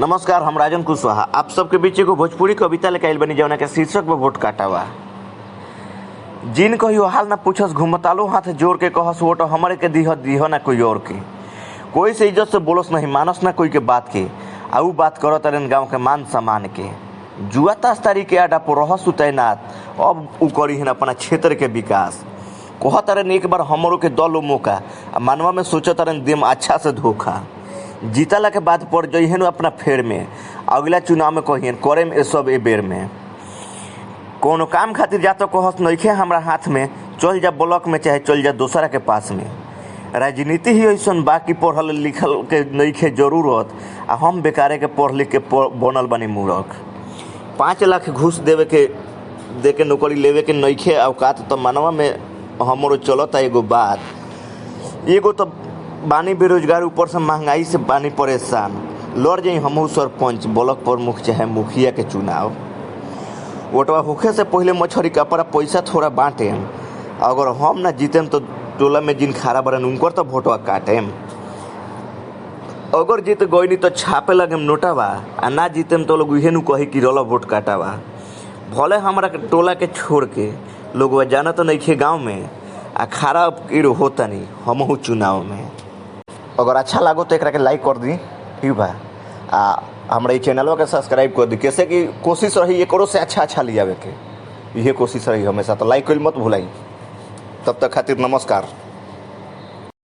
नमस्कार, हम राजन कुशवाहा आप सबके बीच एगो भोजपुरी कविता लेके आइल बनी जौना के शीर्षक में वोट काटावा। जिन कहियो हाल ना पूछस घूमतालो हाथ जोड़ के कहस वोट हमरे के दीह ना कोई और के। कोई से इज्जत से बोलस नहीं मानस ना कोई के बात के आऊ बात करत रन गाँव के मान सम्मान के। जुआ ताश तारी के आडा पर रहस तैनात अब उ करी हन अपना क्षेत्र के विकास। कहत रन एक बार हमरो के दल मौका मानवा में सोचत रन देम अच्छा से धोखा। जीतला के बाद पड़ जइहन अपना फेर में अगला चुनाव में कहियन करेम ए सब ए बेर में। कोनो काम खातिर जा तो कहस नइखे हमरा हाथ में चल जा ब्लॉक में चाहे चल जा दूसरा के पास में। राजनीति ही ऐसन बाकी पढ़ल लिखल के नइखे जरूरत आ हम बेकारे के पढ़ लिख के बनल बनी मूर्ख। 5 लाख घूस दे के नौकरी लेवे के नइखे औकात तो मानवा में हमरो चलता एगो बात। एगो तो बानी बेरोजगार ऊपर से महंगाई से बानी परेशान। लड़ जाई हमहू सरपंच ब्लॉक प्रमुख चाहे मुखिया के चुनाव। वोटवा होखे से पहले मछरी कपड़ा पैसा थोड़ा बांटे। अगर हम ना जीतेम तो टोला में जिन खारा बरन उनकर तो वोटवा काटेम। अगर जीत गईनी तो छापे लगेम नोटावा आ ना जीतेम तो लोग इहे नु कही कि रोला वोट काटावा। भले हमरा के टोला के छोड़ के लोग जाना तो नइखे गाँव में आ खारा होता नहीं हमहू चुनाव में। अगर अच्छा लागो तो एकरा के लाइक कर दी, ठीक बा। हमरा चैनलवा के सब्सक्राइब कर दी। कैसे कि कोशिश रही एकरो से अच्छा लियावे के, यही कोशिश रही हमेशा। तो लाइक कइल मत भुलाई। तब तक खातिर नमस्कार।